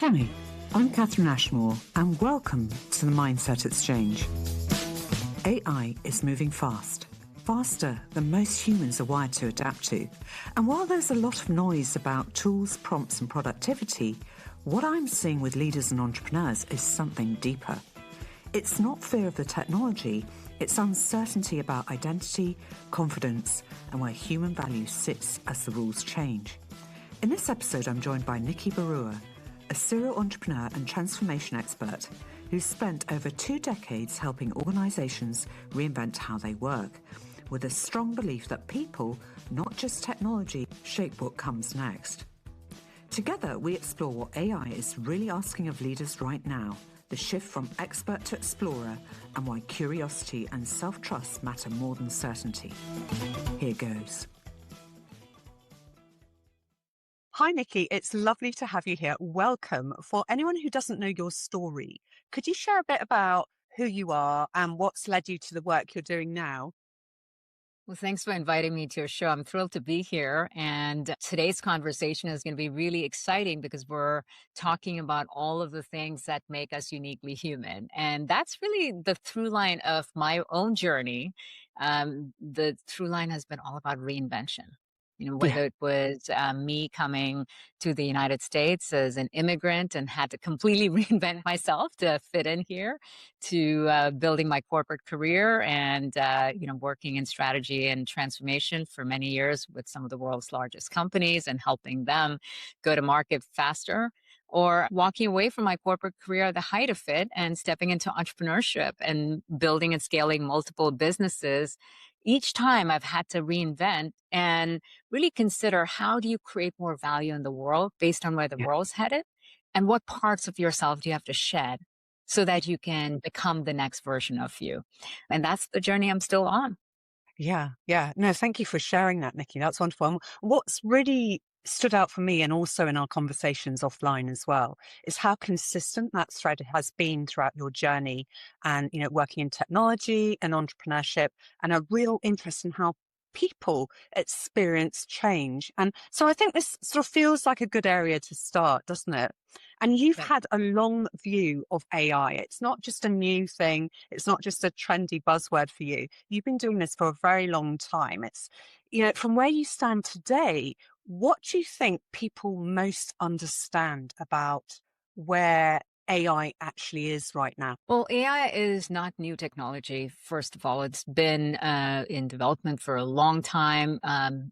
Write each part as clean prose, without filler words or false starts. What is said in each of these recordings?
Hi, I'm Katherine Ashmore, and welcome to the Mindset Exchange. AI is moving fast, faster than most humans are wired to adapt to. And while there's a lot of noise about tools, prompts, and productivity, what I'm seeing with leaders and entrepreneurs is something deeper. It's not fear of the technology, it's uncertainty about identity, confidence, and where human value sits as the rules change. In this episode, I'm joined by Nikki Barua, a serial entrepreneur and transformation expert who's spent over 2 decades helping organisations reinvent how they work, with a strong belief that people, not just technology, shape what comes next. Together, we explore what AI is really asking of leaders right now, the shift from expert to explorer, and why curiosity and self-trust matter more than certainty. Here goes. Hi, Nikki. It's lovely to have you here. Welcome. For anyone who doesn't know your story, could you share a bit about who you are and what's led you to the work you're doing now? Well, thanks for inviting me to your show. I'm thrilled to be here. And today's conversation is going to be really exciting because we're talking about all of the things that make us uniquely human. And that's really the through line of my own journey. The through line has been all about reinvention. Whether it was me coming to the United States as an immigrant and had to completely reinvent myself to fit in here, to building my corporate career and, working in strategy and transformation for many years with some of the world's largest companies and helping them go to market faster, or walking away from my corporate career at the height of it and stepping into entrepreneurship and building and scaling multiple businesses. Each time I've had to reinvent and really consider, how do you create more value in the world based on where the world's headed, and what parts of yourself do you have to shed so that you can become the next version of you. And that's the journey I'm still on. Yeah. No, thank you for sharing that, Nikki. That's wonderful. And what's really stood out for me, and also in our conversations offline as well, is how consistent that thread has been throughout your journey, and working in technology and entrepreneurship, and a real interest in how people experience change. And so I think this sort of feels like a good area to start, doesn't it? And you've had a long view of AI. It's not just a new thing. It's not just a trendy buzzword for you. You've been doing this for a very long time. It's, from where you stand today, what do you think people most understand about where AI actually is right now? Well, AI is not new technology. First of all, it's been in development for a long time.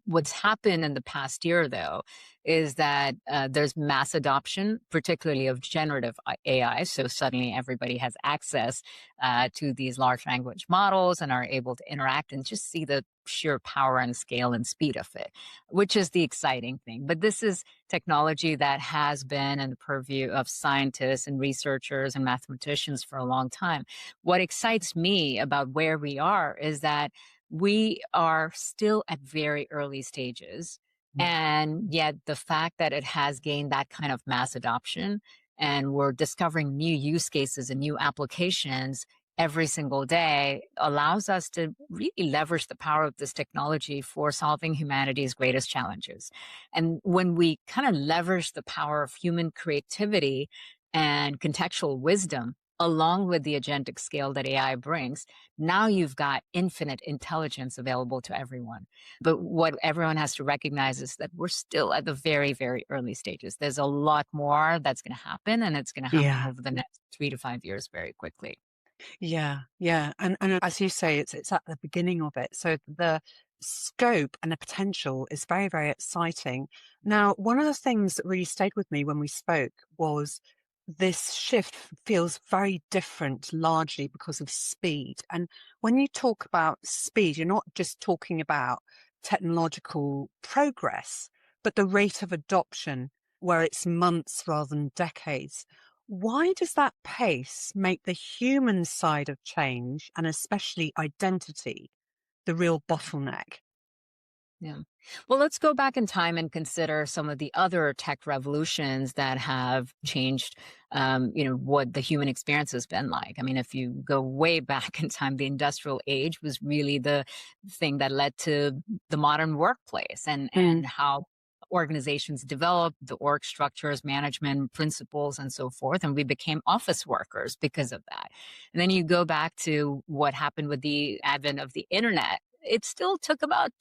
What's happened in the past year, though, is that there's mass adoption, particularly of generative AI. So suddenly everybody has access to these large language models and are able to interact and just see the sheer power and scale and speed of it, which is the exciting thing. But this is technology that has been in the purview of scientists and researchers and mathematicians for a long time. What excites me about where we are is that we are still at very early stages. And yet the fact that it has gained that kind of mass adoption, and we're discovering new use cases and new applications every single day, allows us to really leverage the power of this technology for solving humanity's greatest challenges. And when we kind of leverage the power of human creativity and contextual wisdom, along with the agentic scale that AI brings, now you've got infinite intelligence available to everyone. But what everyone has to recognize is that we're still at the very, very early stages. There's a lot more that's going to happen, and it's going to happen over the next 3 to 5 years very quickly. Yeah. And as you say, it's at the beginning of it. So the scope and the potential is very, very exciting. Now, one of the things that really stayed with me when we spoke was this shift feels very different, largely because of speed. And when you talk about speed, you're not just talking about technological progress, but the rate of adoption, where it's months rather than decades. Why does that pace make the human side of change, and especially identity, the real bottleneck? Yeah. Well, let's go back in time and consider some of the other tech revolutions that have changed, what the human experience has been like. I mean, if you go way back in time, the industrial age was really the thing that led to the modern workplace and how organizations developed, the org structures, management principles, and so forth. And we became office workers because of that. And then you go back to what happened with the advent of the internet. It still took about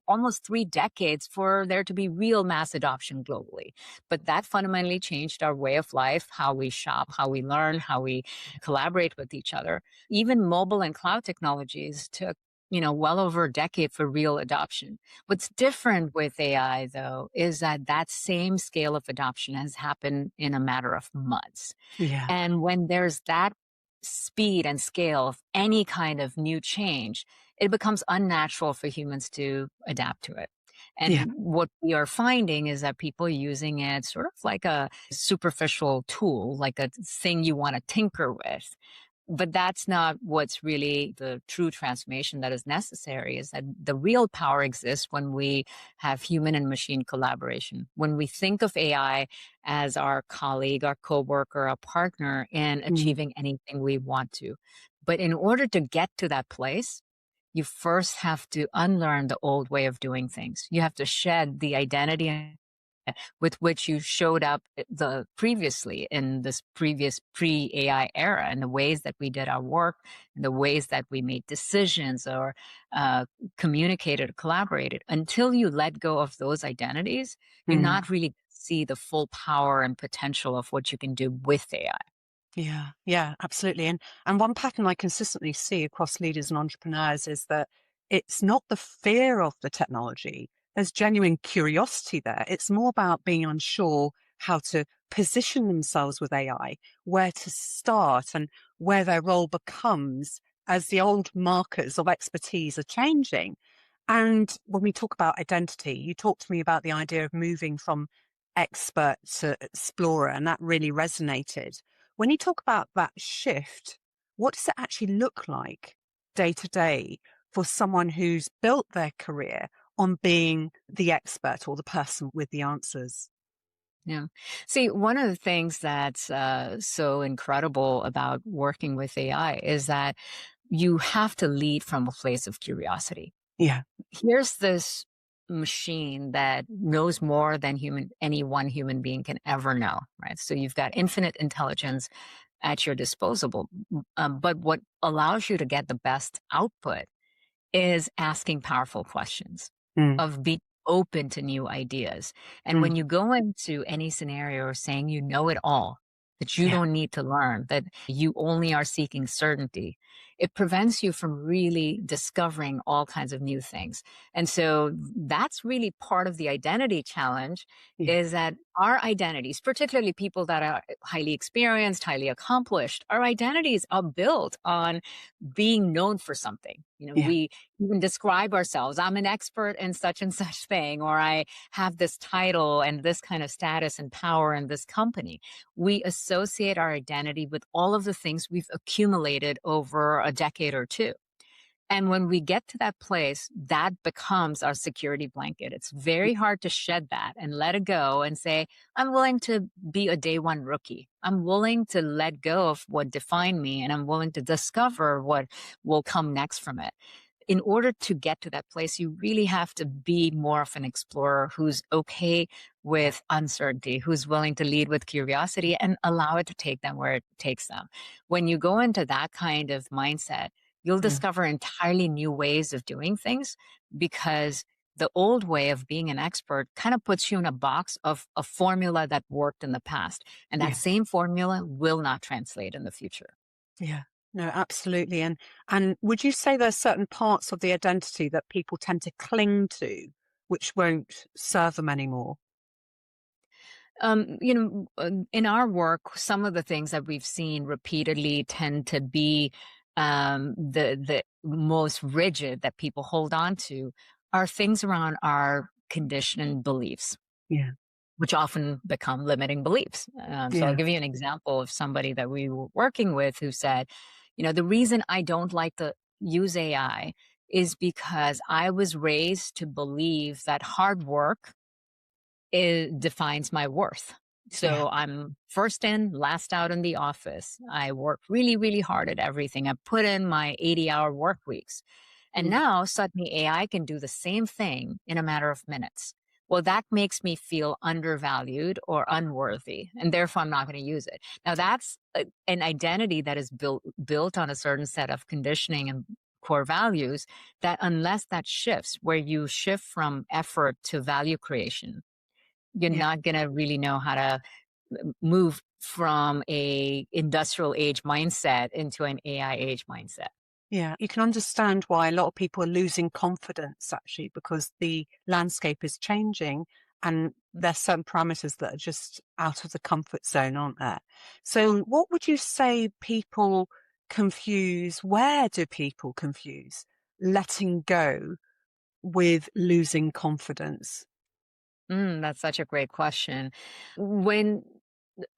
almost 3 decades for there to be real mass adoption globally. But that fundamentally changed our way of life, how we shop, how we learn, how we collaborate with each other. Even mobile and cloud technologies took well over a decade for real adoption. What's different with AI, though, is that that same scale of adoption has happened in a matter of months. Yeah. And when there's that speed and scale of any kind of new change, it becomes unnatural for humans to adapt to it. And Yeah. what we are finding is that people are using it sort of like a superficial tool, like a thing you want to tinker with. But that's not what's really the true transformation that is necessary. Is that the real power exists when we have human and machine collaboration. When we think of AI as our colleague, our coworker, our partner in achieving anything we want to. But in order to get to that place, you first have to unlearn the old way of doing things. You have to shed the identity with which you showed up previously in this previous pre-AI era, and the ways that we did our work, and the ways that we made decisions or communicated or collaborated. Until you let go of those identities, you're not really see the full power and potential of what you can do with AI. Yeah, absolutely. And one pattern I consistently see across leaders and entrepreneurs is that it's not the fear of the technology. There's genuine curiosity there. It's more about being unsure how to position themselves with AI, where to start, and where their role becomes as the old markers of expertise are changing. And when we talk about identity, you talked to me about the idea of moving from expert to explorer, and that really resonated. When you talk about that shift, what does it actually look like day to day for someone who's built their career on being the expert or the person with the answers? Yeah. See, one of the things that's so incredible about working with AI is that you have to lead from a place of curiosity. Yeah. Here's this machine that knows more than any one human being can ever know, right? So you've got infinite intelligence at your disposal. But what allows you to get the best output is asking powerful questions, Mm, of being open to new ideas. And mm, when you go into any scenario saying you know it all, that you yeah. don't need to learn, that you only are seeking certainty, it prevents you from really discovering all kinds of new things. And so that's really part of the identity challenge, Yeah. is that our identities, particularly people that are highly experienced, highly accomplished, our identities are built on being known for something. Yeah. We even describe ourselves. I'm an expert in such and such thing, or I have this title and this kind of status and power in this company. We associate our identity with all of the things we've accumulated over a decade or two. And when we get to that place, that becomes our security blanket. It's very hard to shed that and let it go and say, I'm willing to be a day one rookie. I'm willing to let go of what defined me, and I'm willing to discover what will come next from it. In order to get to that place, you really have to be more of an explorer who's okay with uncertainty, who's willing to lead with curiosity and allow it to take them where it takes them. When you go into that kind of mindset, you'll Mm, discover entirely new ways of doing things, because the old way of being an expert kind of puts you in a box of a formula that worked in the past. And that yeah. same formula will not translate in the future. Yeah. No, absolutely. And would you say there's certain parts of the identity that people tend to cling to, which won't serve them anymore? In our work, some of the things that we've seen repeatedly tend to be the most rigid that people hold on to are things around our conditioned beliefs, Yeah. which often become limiting beliefs. So I'll Yeah. give you an example of somebody that we were working with who said, the reason I don't like to use AI is because I was raised to believe that hard work defines my worth. Yeah. So I'm first in, last out in the office. I work really, really hard at everything. I put in my 80-hour work weeks. And Mm, now suddenly AI can do the same thing in a matter of minutes. well, that makes me feel undervalued or unworthy, and therefore I'm not going to use it. Now, that's an identity that is built on a certain set of conditioning and core values, that unless that shifts, where you shift from effort to value creation, you're Yeah. not going to really know how to move from a industrial age mindset into an AI age mindset. Yeah, you can understand why a lot of people are losing confidence actually, because the landscape is changing and there's certain parameters that are just out of the comfort zone, aren't there? So what would you say people confuse? Where do people confuse letting go with losing confidence? That's such a great question. When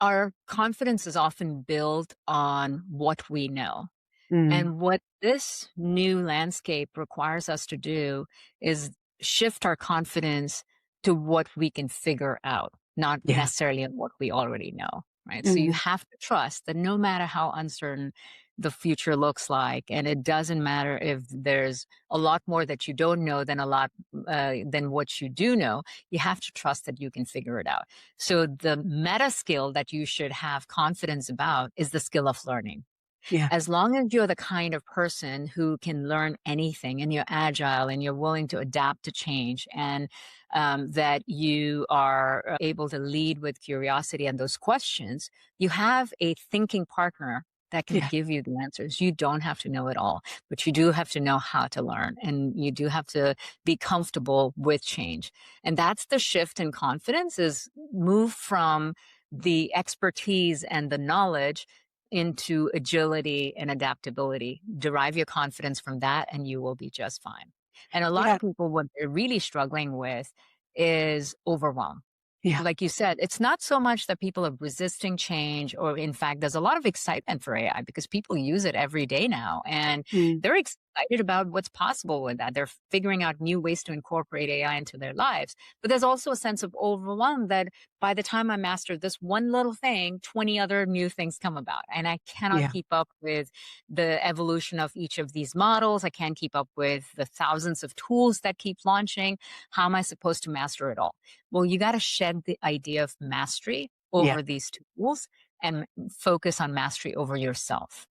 our confidence is often built on what we know. Mm, And what this new landscape requires us to do is shift our confidence to what we can figure out, not yeah. necessarily on what we already know, right? So you Mm, have to trust that no matter how uncertain the future looks like, and it doesn't matter if there's a lot more that you don't know than a lot than what you do know, you have to trust that you can figure it out. So the meta skill that you should have confidence about is the skill of learning. yeah. As long as you're the kind of person who can learn anything and you're agile and you're willing to adapt to change, and that you are able to lead with curiosity and those questions, you have a thinking partner that can Yeah. give you the answers. You don't have to know it all, but you do have to know how to learn, and you do have to be comfortable with change. And that's the shift in confidence, is move from the expertise and the knowledge into agility and adaptability. Derive your confidence from that, and you will be just fine. And a lot Yeah. of people, what they're really struggling with is overwhelm. Yeah. Like you said, it's not so much that people are resisting change, or in fact, there's a lot of excitement for AI because people use it every day now, and Mm, they're excited about what's possible with that. They're figuring out new ways to incorporate AI into their lives. But there's also a sense of overwhelm that by the time I master this one little thing, 20 other new things come about. And I cannot yeah. keep up with the evolution of each of these models. I can't keep up with the thousands of tools that keep launching. How am I supposed to master it all? Well, you got to shed the idea of mastery Yeah. over these tools and focus on mastery over yourself.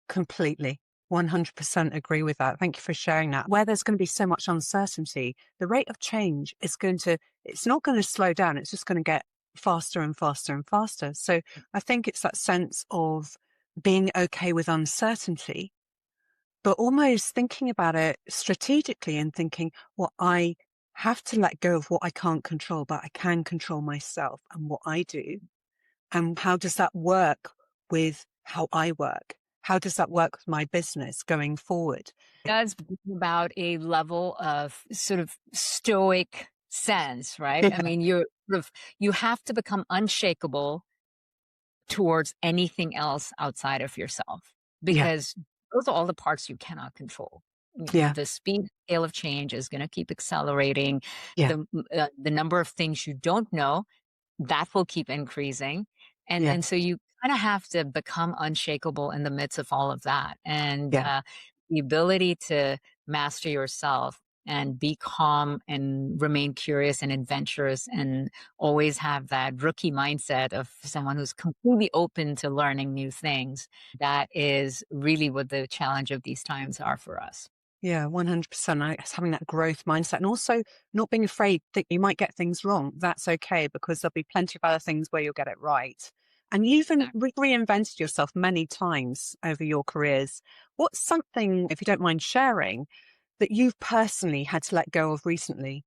Completely. 100% agree with that. Thank you for sharing that. Where there's going to be so much uncertainty, the rate of change is it's not going to slow down. It's just going to get faster and faster and faster. So I think it's that sense of being okay with uncertainty, but almost thinking about it strategically and thinking, well, I have to let go of what I can't control, but I can control myself and what I do. And how does that work with how I work? How does that work with my business going forward? Does bring about a level of sort of stoic sense, right? I Yeah, mean, you have to become unshakable towards anything else outside of yourself, yeah, because those are all the parts you cannot control. yeah, The speed scale of change is going to keep accelerating. yeah, The number of things you don't know, that will keep increasing. And yeah, and so you kind of have to become unshakable in the midst of all of that. And yeah, the ability to master yourself and be calm and remain curious and adventurous and always have that rookie mindset of someone who's completely open to learning new things. That is really what the challenge of these times are for us. yeah, 100%. It's having that growth mindset and also not being afraid that you might get things wrong. That's okay because there'll be plenty of other things where you'll get it right. And you've even reinvented yourself many times over your careers. What's something, if you don't mind sharing, that you've personally had to let go of recently?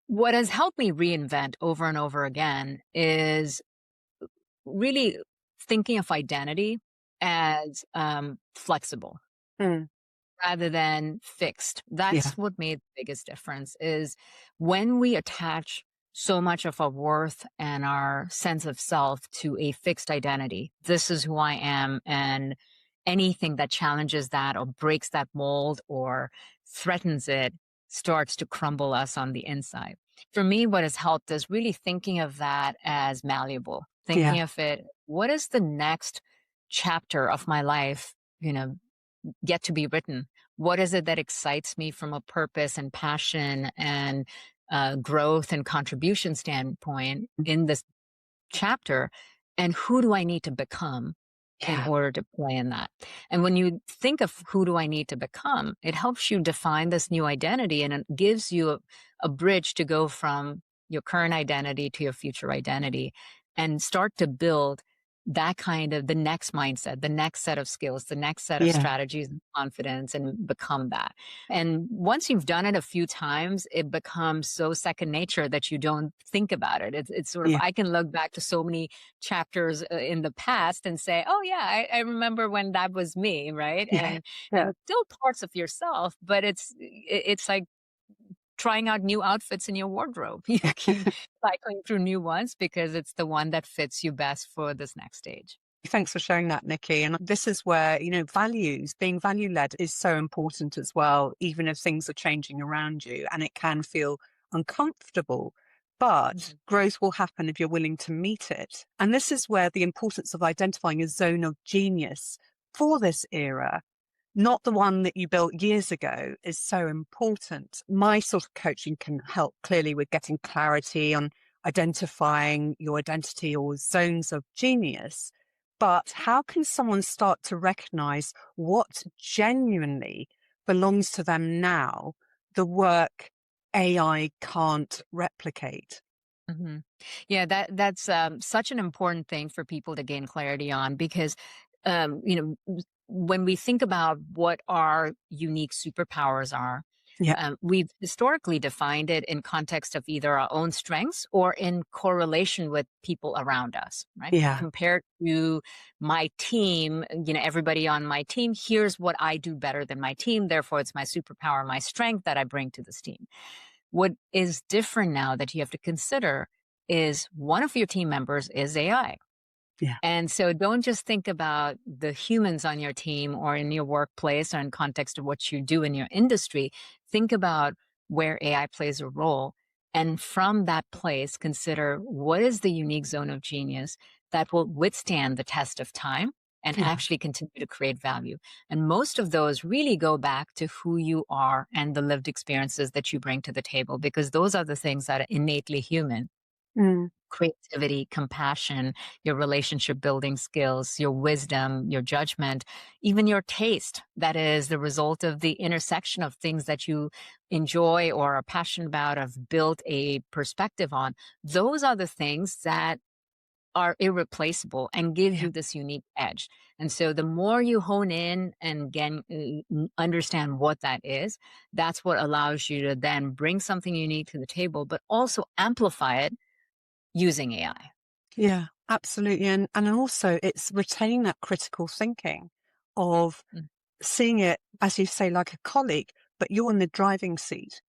What has helped me reinvent over and over again is really thinking of identity as flexible Mm, rather than fixed. yeah, That's what made the biggest difference, is when we attach so much of our worth and our sense of self to a fixed identity. This is who I am, and anything that challenges that or breaks that mold or threatens it starts to crumble us on the inside. For me, what has helped is really thinking of that as malleable, yeah, thinking of it, what is the next chapter of my life, yet to be written? What is it that excites me from a purpose and passion and growth and contribution standpoint in this chapter? And who do I need to become in Yeah. order to play in that? And when you think of who do I need to become, it helps you define this new identity, and it gives you a bridge to go from your current identity to your future identity and start to build that kind of the next mindset, the next set of skills, the next set of Yeah. strategies and confidence, and become that. And once you've done it a few times, it becomes so second nature that you don't think about it. It's sort of, Yeah. I can look back to so many chapters in the past and say, oh yeah, I remember when that was me, right? Yeah. Yeah. And still parts of yourself, but it's like trying out new outfits in your wardrobe. You keep cycling through new ones because it's the one that fits you best for this next stage. Thanks for sharing that, Nikki. And this is where, values, being value led is so important as well, even if things are changing around you and it can feel uncomfortable. But Mhm. growth will happen if you're willing to meet it. And this is where the importance of identifying a zone of genius for this era, not the one that you built years ago, is so important. My sort of coaching can help clearly with getting clarity on identifying your identity or zones of genius. But how can someone start to recognize what genuinely belongs to them now, the work AI can't replicate? Mhm. Yeah, that's such an important thing for people to gain clarity on because, when we think about what our unique superpowers are, Yeah, we've historically defined it in context of either our own strengths or in correlation with people around us, right? yeah, Compared to my team, everybody on my team, here's what I do better than my team. Therefore, it's my superpower, my strength that I bring to this team. What is different now that you have to consider is one of your team members is AI. yeah, And so don't just think about the humans on your team or in your workplace or in context of what you do in your industry. Think about where AI plays a role. And from that place, consider what is the unique zone of genius that will withstand the test of time and yeah, actually continue to create value. And most of those really go back to who you are and the lived experiences that you bring to the table, because those are the things that are innately human: mm, creativity, compassion, your relationship building skills, your wisdom, your judgment, even your taste. That is the result of the intersection of things that you enjoy or are passionate about, have built a perspective on. Those are the things that are irreplaceable and give yeah, you this unique edge. And so the more you hone in and again understand what that is, that's what allows you to then bring something unique to the table, but also amplify it using AI. yeah, absolutely. And also it's retaining that critical thinking of Mm. seeing it, as you say, like a colleague, but you're in the driving seat.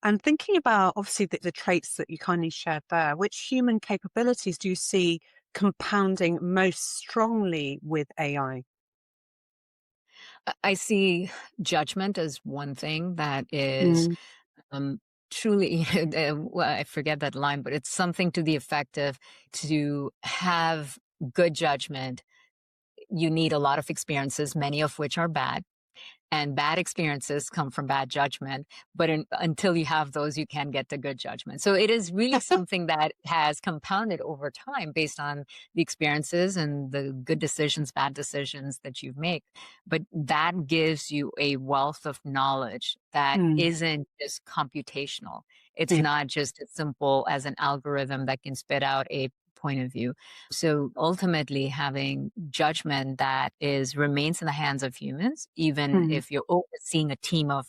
And thinking about obviously the traits that you kindly shared there, which human capabilities do you see compounding most strongly with AI? I see judgment as one thing that is Mm, um, truly, well, I forget that line, but it's something to the effect of to have good judgment, you need a lot of experiences, many of which are bad. And bad experiences come from bad judgment, but until you have those, you can get to good judgment. So it is really something that has compounded over time based on the experiences and the good decisions, bad decisions that you make. But that gives you a wealth of knowledge that mm, isn't just computational. It's yeah, not just as simple as an algorithm that can spit out a point of view. So ultimately having judgment that is remains in the hands of humans, even mm, if you're overseeing a team of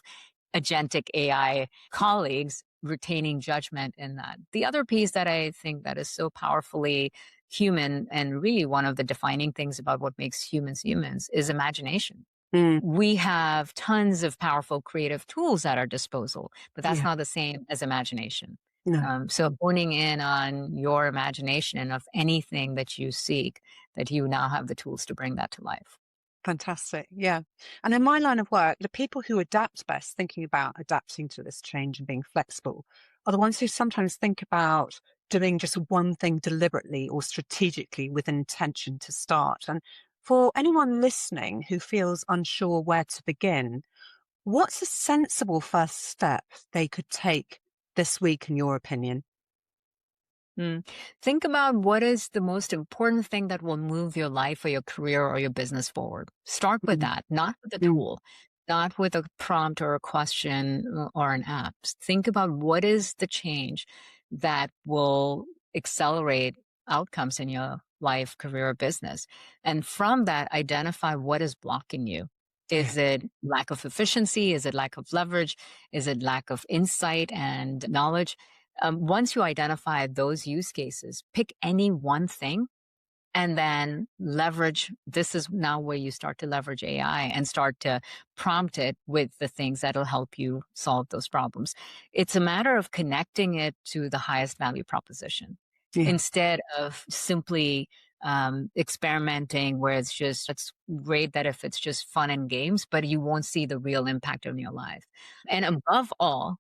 agentic AI colleagues, retaining judgment in that. The other piece that I think that is so powerfully human and really one of the defining things about what makes humans humans is imagination. mm, We have tons of powerful creative tools at our disposal, but that's yeah, not the same as imagination. no. So honing in on your imagination and of anything that you seek, that you now have the tools to bring that to life. Fantastic. Yeah. And in my line of work, the people who adapt best, thinking about adapting to this change and being flexible, are the ones who sometimes think about doing just one thing deliberately or strategically with intention to start. And for anyone listening who feels unsure where to begin, What's a sensible first step they could take this week, in your opinion? Think about what is the most important thing that will move your life or your career or your business forward. Start with Mm, that, not with a mm, tool, not with a prompt or a question or an app. Think about what is the change that will accelerate outcomes in your life, career, or business. And from that, identify what is blocking you. yeah, Is it lack of efficiency? Is it lack of leverage? Is it lack of insight and knowledge? Once you identify those use cases, pick any one thing and then leverage. This is now where you start to leverage AI and start to prompt it with the things that'll help you solve those problems. It's a matter of connecting it to the highest value proposition yeah, instead of simply experimenting where it's great that if it's just fun and games, but you won't see the real impact on your life. And above all,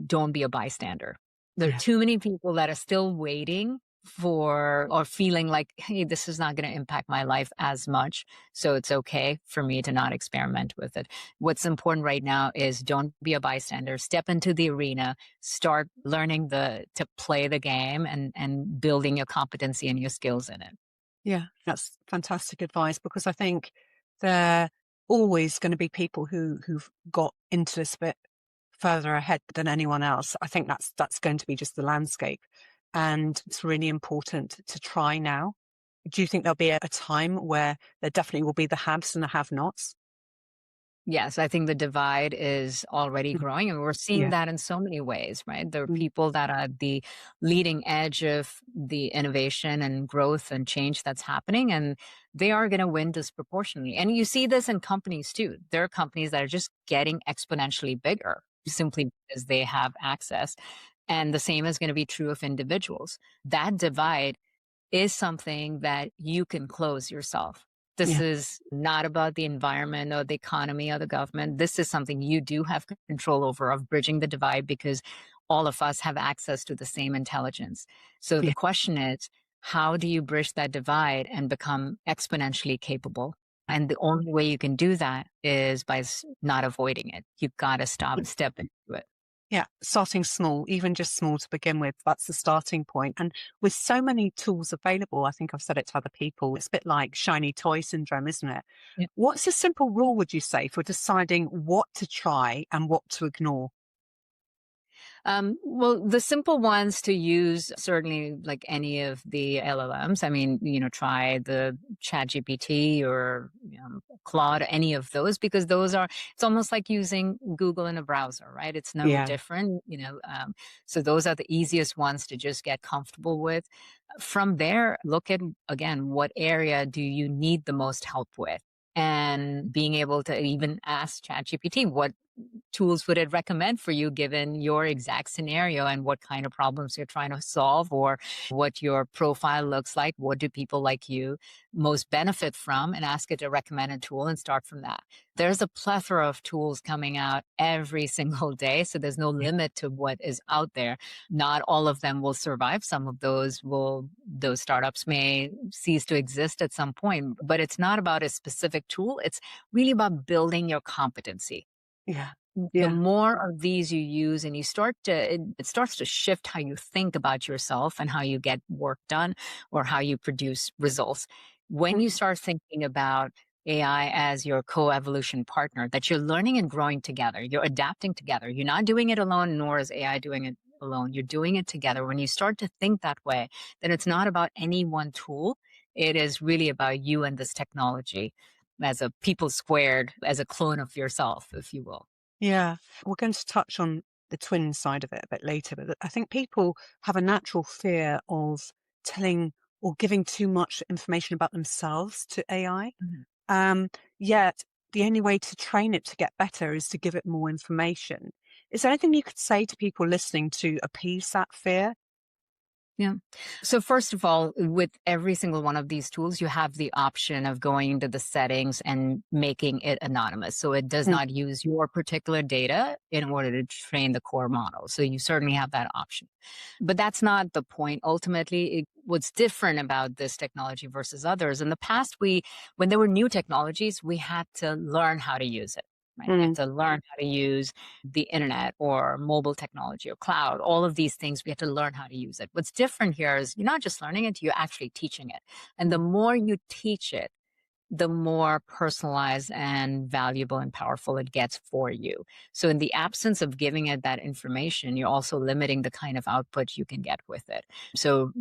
don't be a bystander. There are yeah. too many people that are still waiting for or feeling like, hey, this is not going to impact my life as much. So it's okay for me to not experiment with it. What's important right now is don't be a bystander. Step into the arena, start learning to play the game and building your competency and your skills in it. Yeah, that's fantastic advice because I think there are always going to be people who've got into this bit further ahead than anyone else. I think that's going to be just the landscape, and it's really important to try now. Do you think there'll be a time where there definitely will be the haves and the have-nots? Yes, I think the divide is already Mm, growing, and we're seeing yeah, that in so many ways, right? There are mm, people that are at the leading edge of the innovation and growth and change that's happening, and they are going to win disproportionately. And you see this in companies too. There are companies that are just getting exponentially bigger simply because they have access. And the same is going to be true of individuals. That divide is something that you can close yourself. This yeah, is not about the environment or the economy or the government. This is something you do have control over of bridging the divide because all of us have access to the same intelligence. So the yeah. question is, how do you bridge that divide and become exponentially capable? And the only way you can do that is by not avoiding it. You've got to step into it. Yeah, starting small, even just small to begin with, that's the starting point. And with so many tools available, I think I've said it to other people, it's a bit like shiny toy syndrome, isn't it? What's a simple rule, would you say, for deciding what to try and what to ignore? Well, the simple ones to use, certainly like any of the LLMs. I mean, try the ChatGPT or Claude, any of those, because it's almost like using Google in a browser, right? It's no Yeah, different, so those are the easiest ones to just get comfortable with. From there, look at, again, what area do you need the most help with? And being able to even ask ChatGPT, what tools would it recommend for you given your exact scenario and what kind of problems you're trying to solve or what your profile looks like? What do people like you most benefit from? And ask it to recommend a tool and start from that. There's a plethora of tools coming out every single day. So there's no yeah, limit to what is out there. Not all of them will survive. Some of those startups may cease to exist at some point, but it's not about a specific tool. It's really about building your competency. yeah, The yeah, more of these you use and it starts to shift how you think about yourself and how you get work done or how you produce results. When you mm, start thinking about AI as your co-evolution partner, that you're learning and growing together, you're adapting together. You're not doing it alone, nor is AI doing it alone. You're doing it together. When you start to think that way, then it's not about any one tool. It is really about you and this technology as a people squared, as a clone of yourself, if you will. yeah. We're going to touch on the twin side of it a bit later, but I think people have a natural fear of telling or giving too much information about themselves to AI. Mhm. Um, Yet the only way to train it to get better is to give it more information. Is there anything you could say to people listening to appease that fear? Yeah. So first of all, with every single one of these tools, you have the option of going into the settings and making it anonymous. So it does Mm, not use your particular data in order to train the core model. So you certainly have that option. But that's not the point. Ultimately, what's different about this technology versus others, in the past, when there were new technologies, we had to learn how to use it. right? They have to learn how to use the internet or mobile technology or cloud, all of these things. We have to learn how to use it. What's different here is you're not just learning it, you're actually teaching it. And the more you teach it, the more personalized and valuable and powerful it gets for you. So in the absence of giving it that information, you're also limiting the kind of output you can get with it. So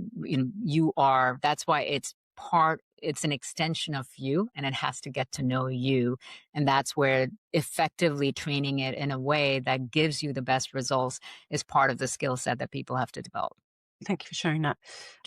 that's why it's an extension of you, and it has to get to know you. And that's where effectively training it in a way that gives you the best results is part of the skill set that people have to develop. Thank you for sharing that.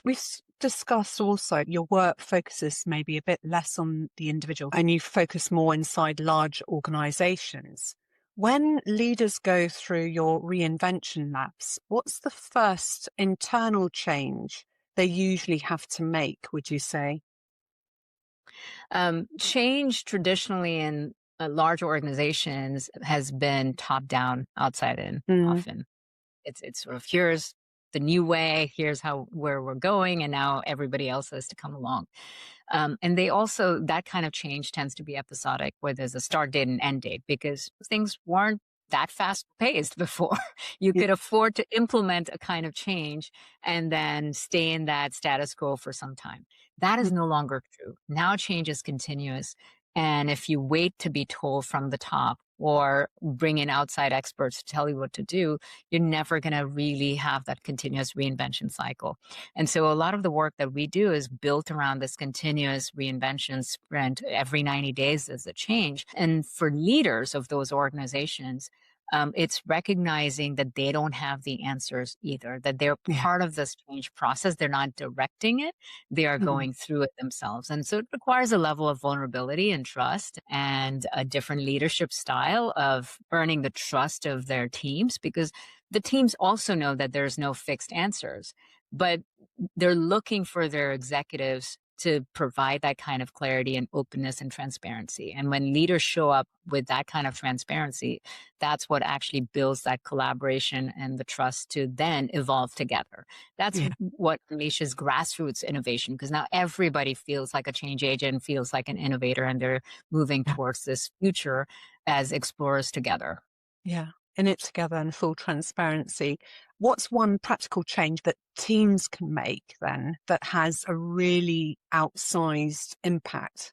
We've discussed also your work focuses maybe a bit less on the individual and you focus more inside large organizations. When leaders go through your reinvention labs, what's the first internal change they usually have to make, would you say? Change traditionally in large organizations has been top down, outside in often. It's sort of, here's the new way, here's where we're going, and now everybody else has to come along. And that kind of change tends to be episodic, where there's a start date and end date, because things weren't that fast paced before. You could afford to implement a kind of change and then stay in that status quo for some time. That is no longer true. Now change is continuous. And if you wait to be told from the top or bring in outside experts to tell you what to do, you're never going to really have that continuous reinvention cycle. And so a lot of the work that we do is built around this continuous reinvention sprint. Every 90 days is a change. And for leaders of those organizations, it's recognizing that they don't have the answers either, that they're part of this change process. They're not directing it. They are going through it themselves. And so it requires a level of vulnerability and trust and a different leadership style of earning the trust of their teams, because the teams also know that there's no fixed answers, but they're looking for their executives to provide that kind of clarity and openness and transparency. And when leaders show up with that kind of transparency, that's what actually builds that collaboration and the trust to then evolve together. That's what unleashes grassroots innovation, because now everybody feels like a change agent, feels like an innovator, and they're moving towards this future as explorers together. Yeah, in it together and full transparency. What's one practical change that teams can make then that has a really outsized impact?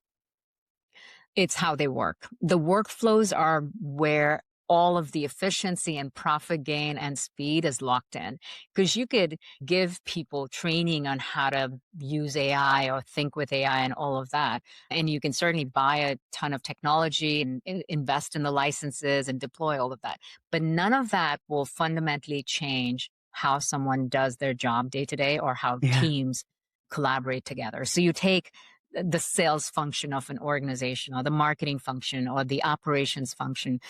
It's how they work. The workflows are where all of the efficiency and profit gain and speed is locked in. Because you could give people training on how to use AI or think with AI and all of that. And you can certainly buy a ton of technology and invest in the licenses and deploy all of that. But none of that will fundamentally change how someone does their job day to day or how teams collaborate together. So you take the sales function of an organization or the marketing function or the operations function.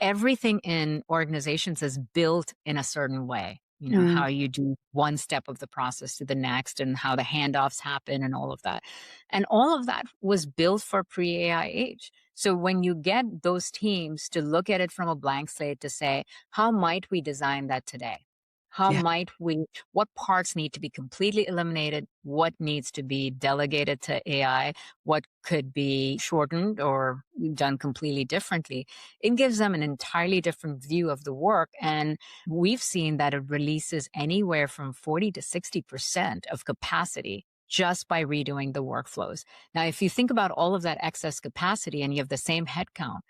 Everything in organizations is built in a certain way, how you do one step of the process to the next and how the handoffs happen and all of that. And all of that was built for pre-AI age. So when you get those teams to look at it from a blank slate to say, how might we design that today? What parts need to be completely eliminated? What needs to be delegated to AI? What could be shortened or done completely differently? It gives them an entirely different view of the work. And we've seen that it releases anywhere from 40 to 60% of capacity just by redoing the workflows. Now, if you think about all of that excess capacity and you have the same headcount,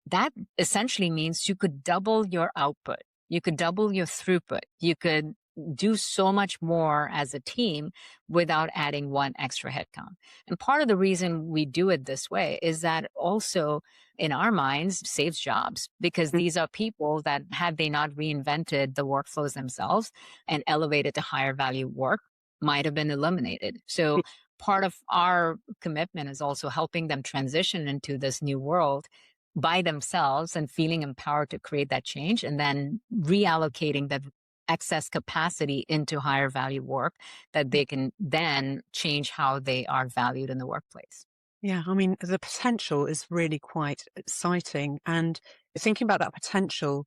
that essentially means you could double your output. You could double your throughput. You could do so much more as a team without adding one extra headcount. And part of the reason we do it this way is that also, in our minds, saves jobs, because these are people that, had they not reinvented the workflows themselves and elevated to higher value work, might have been eliminated. So part of our commitment is also helping them transition into this new world by themselves and feeling empowered to create that change, and then reallocating that excess capacity into higher value work that they can then change how they are valued in the workplace. Yeah, I mean, the potential is really quite exciting. And thinking about that potential,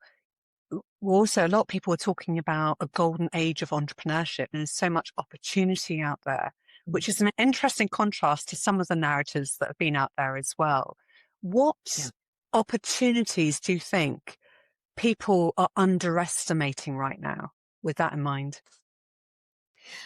also a lot of people are talking about a golden age of entrepreneurship, and there's so much opportunity out there, which is an interesting contrast to some of the narratives that have been out there as well. What opportunities do you think people are underestimating right now with that in mind?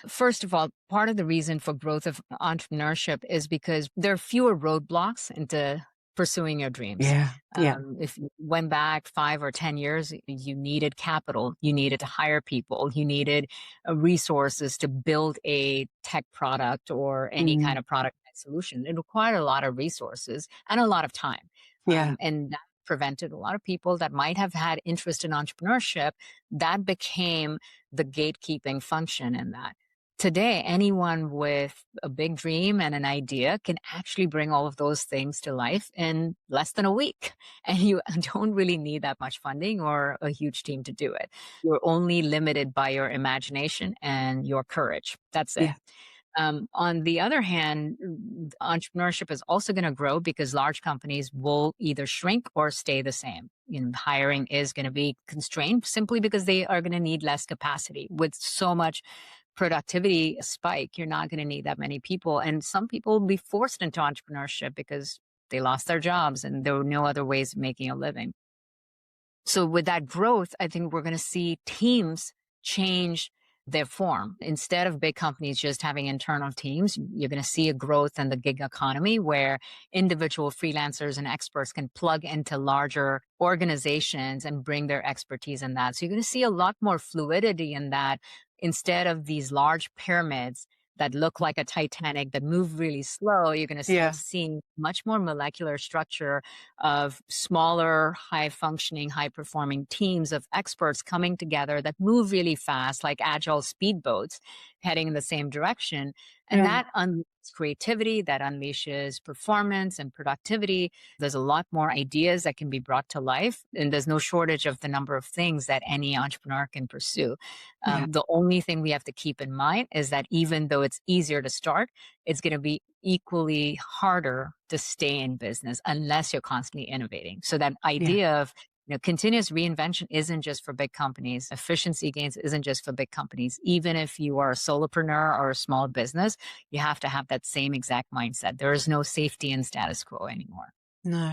First of all, part of the reason for growth of entrepreneurship is because there are fewer roadblocks into pursuing your dreams. Yeah. Yeah. If you went back 5 or 10 years, you needed capital, you needed to hire people, you needed resources to build a tech product or any kind of product solution. It required a lot of resources and a lot of time. Yeah. And that prevented a lot of people that might have had interest in entrepreneurship. That became the gatekeeping function in that. Today, anyone with a big dream and an idea can actually bring all of those things to life in less than a week. And you don't really need that much funding or a huge team to do it. You're only limited by your imagination and your courage. That's it. Yeah. On the other hand, entrepreneurship is also going to grow because large companies will either shrink or stay the same. Hiring is going to be constrained simply because they are going to need less capacity. With so much productivity spike, you're not going to need that many people. And some people will be forced into entrepreneurship because they lost their jobs and there were no other ways of making a living. So with that growth, I think we're going to see teams change their form. Instead of big companies just having internal teams, you're going to see a growth in the gig economy where individual freelancers and experts can plug into larger organizations and bring their expertise in that. So you're going to see a lot more fluidity in that instead of these large pyramids that look like a Titanic that move really slow. You're going to start seeing much more molecular structure of smaller, high functioning, high performing teams of experts coming together that move really fast, like agile speedboats heading in the same direction. And that unleashes creativity, that unleashes performance and productivity. There's a lot more ideas that can be brought to life. And there's no shortage of the number of things that any entrepreneur can pursue. The only thing we have to keep in mind is that even though it's easier to start, it's going to be equally harder to stay in business unless you're constantly innovating. So that idea of continuous reinvention isn't just for big companies. Efficiency gains isn't just for big companies. Even if you are a solopreneur or a small business, you have to have that same exact mindset. There is no safety in status quo anymore. No.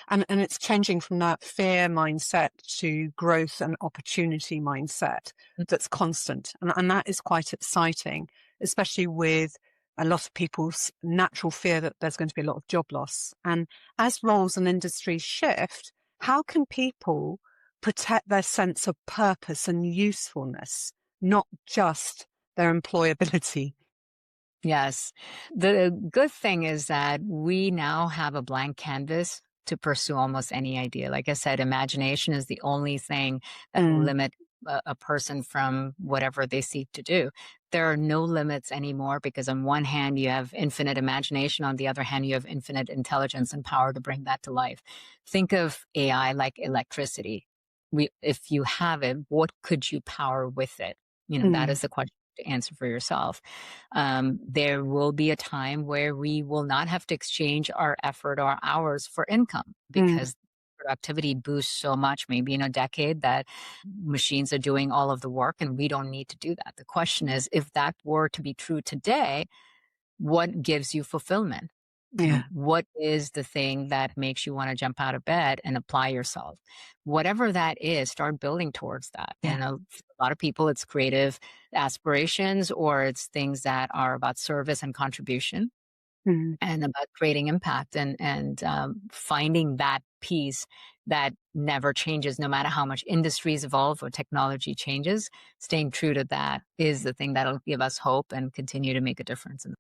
And it's changing from that fear mindset to growth and opportunity mindset that's constant. And that is quite exciting, especially with a lot of people's natural fear that there's going to be a lot of job loss. And as roles and industries shift, how can people protect their sense of purpose and usefulness, not just their employability? Yes. The good thing is that we now have a blank canvas to pursue almost any idea. Like I said, imagination is the only thing that will limit a person from whatever they seek to do. There are no limits anymore because on one hand, you have infinite imagination. On the other hand, you have infinite intelligence and power to bring that to life. Think of AI like electricity. If you have it, what could you power with it? That is the question to answer for yourself. There will be a time where we will not have to exchange our effort or hours for income because productivity boosts so much, maybe in a decade, that machines are doing all of the work and we don't need to do that. The question is, if that were to be true today, what gives you fulfillment? What is the thing that makes you want to jump out of bed and apply yourself? Whatever that is, start building towards that. And a lot of people, it's creative aspirations or it's things that are about service and contribution and about creating impact and finding that piece that never changes, no matter how much industries evolve or technology changes. Staying true to that is the thing that'll give us hope and continue to make a difference in the world.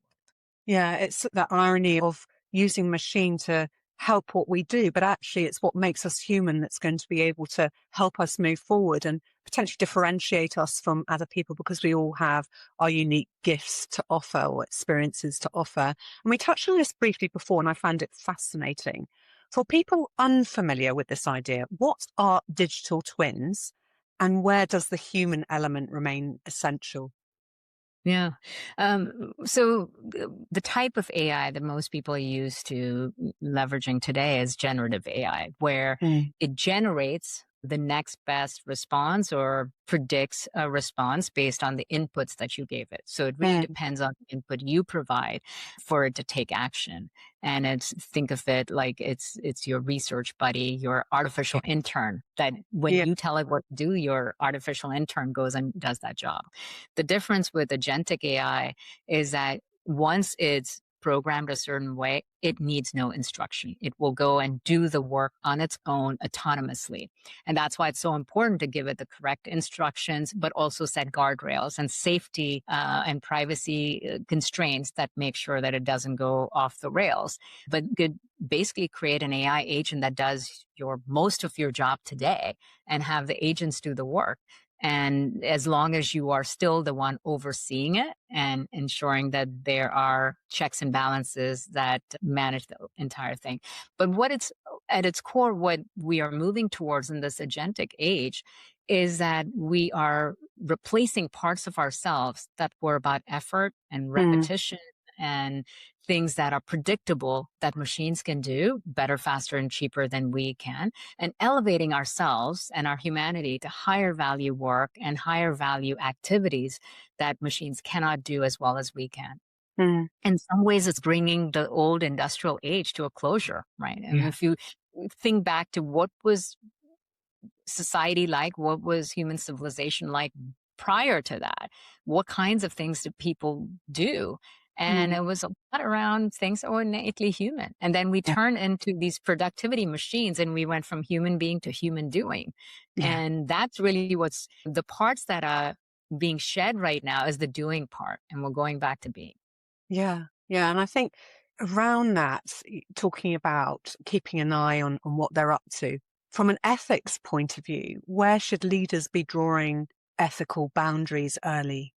Yeah, it's that irony of using machine to help what we do, but actually it's what makes us human that's going to be able to help us move forward and potentially differentiate us from other people because we all have our unique gifts to offer or experiences to offer. And we touched on this briefly before and I found it fascinating. For people unfamiliar with this idea, what are digital twins and where does the human element remain essential? Yeah. So the type of AI that most people are used to leveraging today is generative AI, where it generates the next best response or predicts a response based on the inputs that you gave it. So it really depends on the input you provide for it to take action. And think of it like it's your research buddy, your artificial intern, that when Yeah. you tell it what to do, your artificial intern goes and does that job. The difference with agentic AI is that once it's programmed a certain way, it needs no instruction. It will go and do the work on its own autonomously. And that's why it's so important to give it the correct instructions, but also set guardrails and safety and privacy constraints that make sure that it doesn't go off the rails. But could basically create an AI agent that does most of your job today and have the agents do the work. And as long as you are still the one overseeing it and ensuring that there are checks and balances that manage the entire thing. But at its core, what we are moving towards in this agentic age is that we are replacing parts of ourselves that were about effort and repetition and things that are predictable that machines can do better, faster, and cheaper than we can, and elevating ourselves and our humanity to higher value work and higher value activities that machines cannot do as well as we can. In some ways, it's bringing the old industrial age to a closure, right? And if you think back to what was society like, what was human civilization like prior to that, what kinds of things did people do? And it was a lot around things that were innately human. And then we turned into these productivity machines and we went from human being to human doing. And that's really what's the parts that are being shed right now is the doing part. And we're going back to being. Yeah. Yeah. And I think around that, talking about keeping an eye on what they're up to, from an ethics point of view, where should leaders be drawing ethical boundaries early?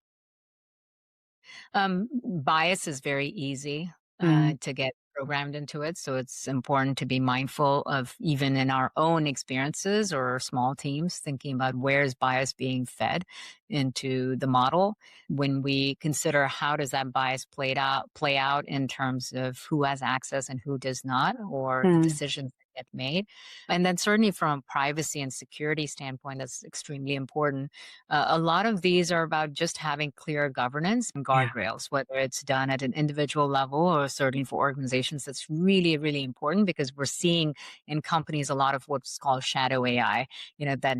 Bias is very easy to get programmed into it. So it's important to be mindful of, even in our own experiences or small teams, thinking about where is bias being fed into the model. When we consider how does that bias play out in terms of who has access and who does not, or the decisions that get made. And then certainly from a privacy and security standpoint, that's extremely important. A lot of these are about just having clear governance and guardrails, whether it's done at an individual level or certainly for organizations. That's really, really important because we're seeing in companies a lot of what's called shadow AI, that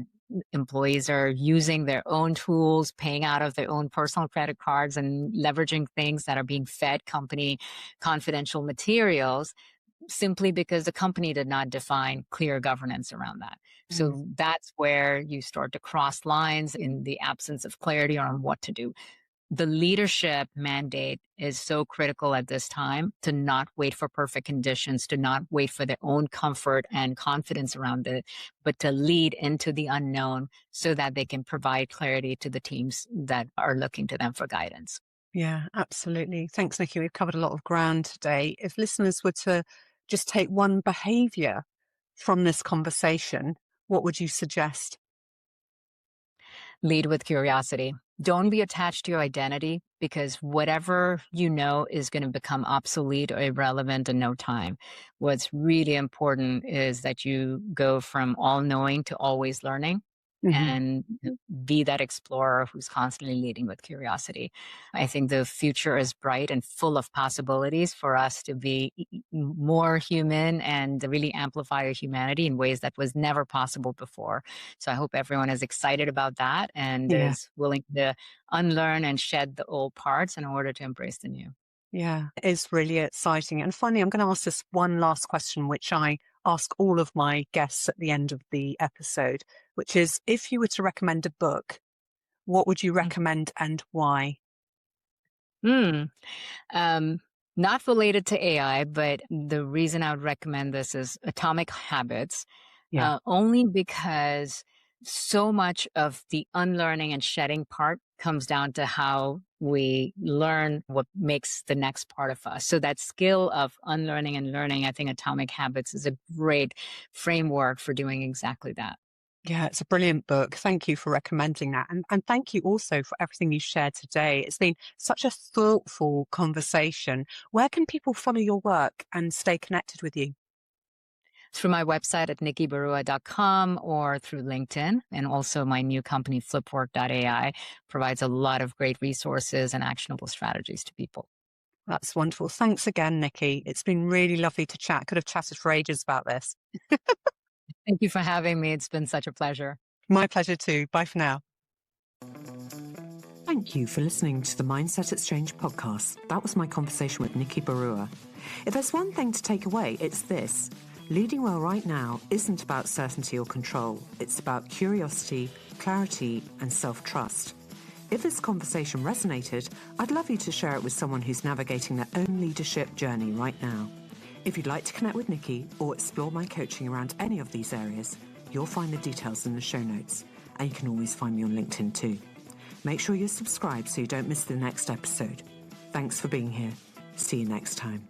employees are using their own tools, paying out of their own personal credit cards and leveraging things that are being fed company confidential materials simply because the company did not define clear governance around that. So that's where you start to cross lines in the absence of clarity on what to do. The leadership mandate is so critical at this time to not wait for perfect conditions, to not wait for their own comfort and confidence around it, but to lead into the unknown so that they can provide clarity to the teams that are looking to them for guidance. Yeah, absolutely. Thanks, Nikki. We've covered a lot of ground today. If listeners were to just take one behavior from this conversation, what would you suggest? Lead with curiosity. Don't be attached to your identity because whatever you know is going to become obsolete or irrelevant in no time. What's really important is that you go from all knowing to always learning and be that explorer who's constantly leading with curiosity. I think the future is bright and full of possibilities for us to be more human and really amplify our humanity in ways that was never possible before. So I hope everyone is excited about that and is willing to unlearn and shed the old parts in order to embrace the new. Yeah, it is really exciting. And finally, I'm going to ask this one last question, which I ask all of my guests at the end of the episode, which is, if you were to recommend a book, what would you recommend and why? Not related to AI, but the reason I would recommend this is Atomic Habits, only because so much of the unlearning and shedding part comes down to how we learn what makes the next part of us. So that skill of unlearning and learning, I think Atomic Habits is a great framework for doing exactly that. Yeah, it's a brilliant book. Thank you for recommending that. And thank you also for everything you shared today. It's been such a thoughtful conversation. Where can people follow your work and stay connected with you? through my website at nikkibarua.com or through LinkedIn. And also my new company, flipwork.ai, provides a lot of great resources and actionable strategies to people. That's wonderful. Thanks again, Nikki. It's been really lovely to chat. Could have chatted for ages about this. Thank you for having me. It's been such a pleasure. My pleasure too. Bye for now. Thank you for listening to the Mindset Exchange podcast. That was my conversation with Nikki Barua. If there's one thing to take away, it's this. Leading well right now isn't about certainty or control. It's about curiosity, clarity, and self-trust. If this conversation resonated, I'd love you to share it with someone who's navigating their own leadership journey right now. If you'd like to connect with Nikki or explore my coaching around any of these areas, you'll find the details in the show notes. And you can always find me on LinkedIn too. Make sure you're subscribed so you don't miss the next episode. Thanks for being here. See you next time.